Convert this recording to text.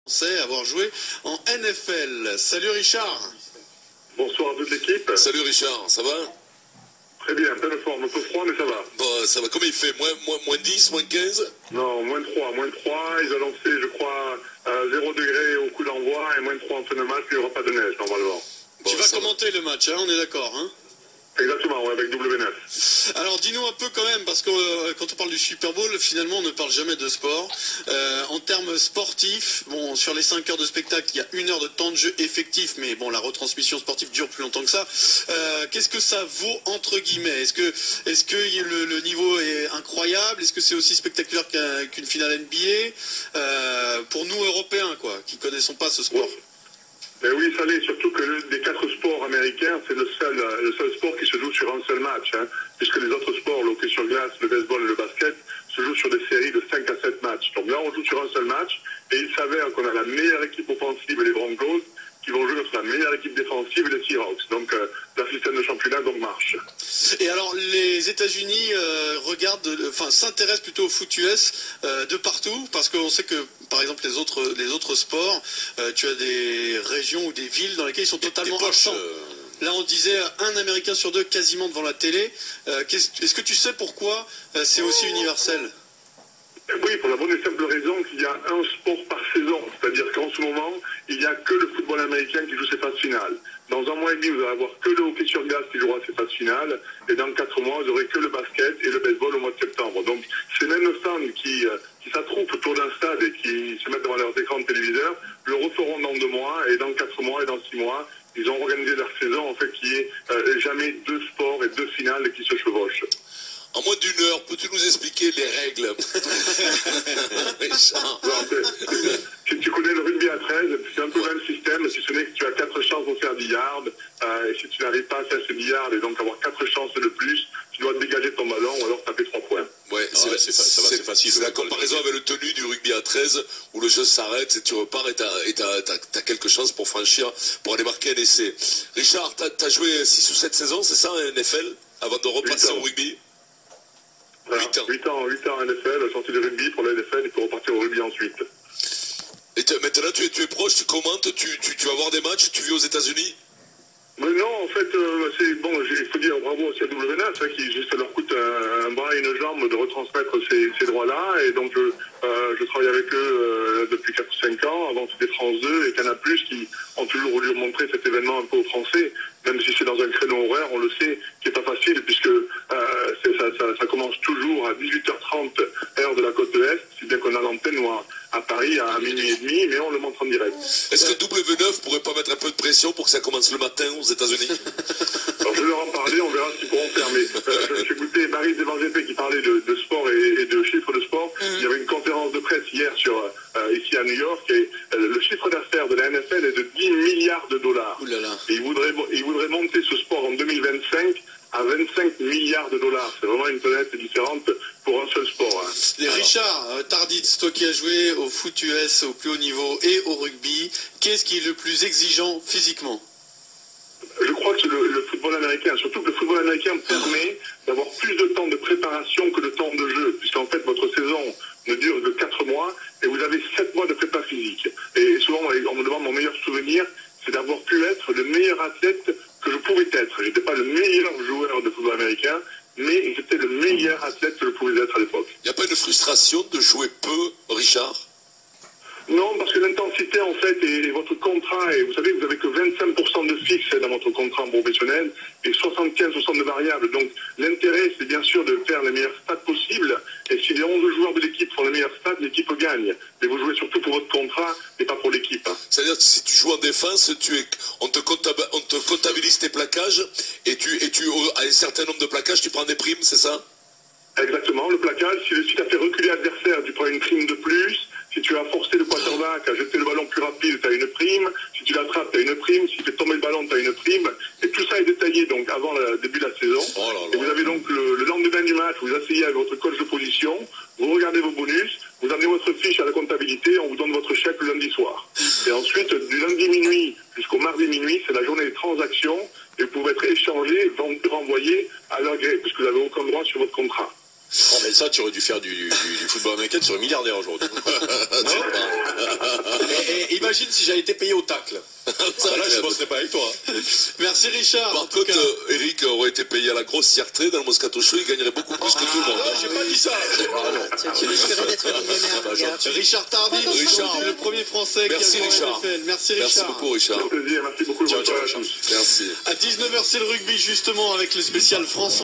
Français avoir joué en NFL. Salut Richard. Bonsoir à toute l'équipe. Salut Richard, ça va? Très bien, pleine forme, un peu froid mais ça va. Bon, ça va, comment il fait? Moins 10, moins 15? Non, moins 3. Ils ont lancé, je crois, 0 degré au coup d'envoi et moins 3 en fin de match, puis il n'y aura pas de neige normalement. Bon, tu vas commenter le match, hein, on est d'accord, hein? Exactement, ouais, avec W9. Alors dis-nous un peu quand même, parce que quand on parle du Super Bowl, finalement on ne parle jamais de sport. En termes sportifs, bon, sur les 5 heures de spectacle, il y a 1 heure de temps de jeu effectif, mais bon, la retransmission sportive dure plus longtemps que ça. Qu'est-ce que ça vaut entre guillemets? Est-ce que le niveau est incroyable? Est-ce que c'est aussi spectaculaire qu'une finale NBA? Pour nous Européens, quoi, qui connaissons pas ce sport. Ben oui, ça l'est, surtout que des 4 sports américains, c'est le seul sport qui se joue sur un seul match, hein, puisque les autres sports, le hockey sur glace, le baseball et le basket, se jouent sur des séries de 5 à 7 matchs. Donc là, on joue sur un seul match, et il s'avère qu'on a la meilleure équipe offensive, les Broncos, qui vont jouer contre la meilleure équipe défensive, les Seahawks. Donc leur système de championnat donc marche. Et alors les États-Unis s'intéressent plutôt au foot US de partout, parce qu'on sait que par exemple les autres sports, tu as des régions ou des villes dans lesquelles ils sont totalement absents. Là on disait un Américain sur 2 quasiment devant la télé. Est-ce que tu sais pourquoi c'est aussi universel? Oui, pour la bonne et simple raison qu'il y a un sport par saison. C'est-à-dire qu'en ce moment, il n'y a que le football américain qui joue ses phases finales. Dans un mois et demi, vous allez avoir que le hockey sur glace qui jouera ses phases finales. Et dans 4 mois, vous aurez que le basket et le baseball au mois de septembre. Donc, ces mêmes fans qui s'attroupent autour d'un stade et qui se mettent devant leurs écrans de téléviseur, le referont dans 2 mois, et dans 4 mois, et dans 6 mois. Ils ont organisé leur saison, en fait, qui est jamais 2 sports et 2 finales qui se chevauchent. En moins d'1 heure, peux-tu nous expliquer les règles? Si tu connais le rugby à 13, c'est un peu le même système, si ce n'est que tu as 4 chances pour faire 10 yards, et si tu n'arrives pas à faire ces 10 yards et donc avoir 4 chances de plus, tu dois dégager ton ballon ou alors taper 3 points. Ouais, c'est facile. C'est la comparaison avec le tenue du rugby à 13 où le jeu s'arrête et tu repars et t'as quelques chances pour franchir, pour aller marquer un essai. Richard, t'as joué 6 ou 7 saisons, c'est ça, en NFL, avant de repasser au rugby? Voilà, 8 ans en NFL, sorti de rugby pour la NFL et pour repartir au rugby ensuite. Et maintenant tu es proche, tu commentes, tu vas voir des matchs, tu vis aux États-Unis? Mais non, en fait, c'est bon, il faut dire bravo aussi à W9, qui juste leur coûte un bras et une jambe de retransmettre ces droits-là. Et donc, je travaille avec eux depuis 4 ou 5 ans. Avant, c'était France 2 et Canal+, qui ont toujours voulu montrer cet événement un peu aux Français, même si c'est dans un créneau horaire, on le sait, qui n'est pas facile, puisque ça commence toujours à 18h30, heure de la côte Est, si bien qu'on a l'antenne à Paris à minuit et demi, mais on le montre en direct. Est-ce que W9 pourrait pas mettre un peu de pression pour que ça commence le matin aux États-Unis? Alors je vais leur en parler, on verra ce qu'ils pourront faire, mais j'ai écouté Marie Devangépé qui parlait de sport et de chiffres de sport. Il y avait une conférence de presse hier ici à New York, et le chiffre d'affaires de la NFL est de 10 milliards de dollars. Ouh là là. Et ils voudraient monter ce sport en 2025 à 25 milliards de dollars. C'est vraiment une planète différente pour un seul sport. Hein. Richard Tarditz, toi qui as joué au foot US au plus haut niveau et au rugby, qu'est-ce qui est le plus exigeant physiquement? Je crois que le football américain, surtout que le football américain permet d'avoir plus de temps de préparation que de temps de jeu, puisqu'en fait votre saison ne dure que 4 mois et vous avez 7 mois de prépa physique. Et souvent on me demande mon meilleur souvenir, c'est d'avoir pu être le meilleur athlète que je pouvais être. Je n'étais pas le meilleur joueur de football américain, mais j'étais le meilleur athlète que je pouvais être à l'époque. Il n'y a pas une frustration de jouer peu, Richard? Non, parce que l'intensité, en fait, et votre contrat, et vous savez, vous n'avez que 25% de fixe dans votre contrat professionnel et 75% de variables. Donc, l'intérêt, c'est bien sûr de faire les meilleurs stats possibles. Et si les 11 joueurs de l'équipe font les meilleurs stats, l'équipe gagne. Mais vous jouez surtout pour votre contrat et pas pour l'équipe. C'est-à-dire que si tu joues en défense, on te comptabilise tes plaquages et à un certain nombre de plaquages, tu prends des primes, c'est ça? Exactement, le plaquage, si tu as fait reculer l'adversaire, tu prends une prime de plus. Si tu as forcé le quarterback à jeter le ballon plus rapide, tu as une prime. Si tu l'attrapes, tu as une prime. Si tu fais tomber le ballon, tu as une prime. Et tout ça est détaillé donc avant le début de la saison. Oh là là. Et vous avez donc le lendemain du match, vous asseyez avec votre coach de position, vous regardez vos bonus, vous amenez votre fiche à la comptabilité, on vous donne votre chèque le lundi soir. Et ensuite, du lundi minuit jusqu'au mardi minuit, c'est la journée des transactions et vous pouvez être échangé, renvoyé à leur gré, puisque vous n'avez aucun droit sur votre contrat. Oh, mais ça, tu aurais dû faire du football américain, tu serais milliardaire aujourd'hui. imagine si j'avais été payé au tacle. Ça, là, je ne bosserais pas avec toi. Merci Richard. Par contre, Eric aurait été payé à la grosse Ciartré dans le Moscato Show, il gagnerait beaucoup plus que tout le monde. J'ai pas dit ça. Tu risquerais d'être millionnaire. Richard Tardif, le premier Français qui a joué en NFL. Merci Richard. Merci beaucoup Richard. Merci beaucoup. Ciao, ciao. Merci. À 19h, c'est le rugby justement avec le spécial France.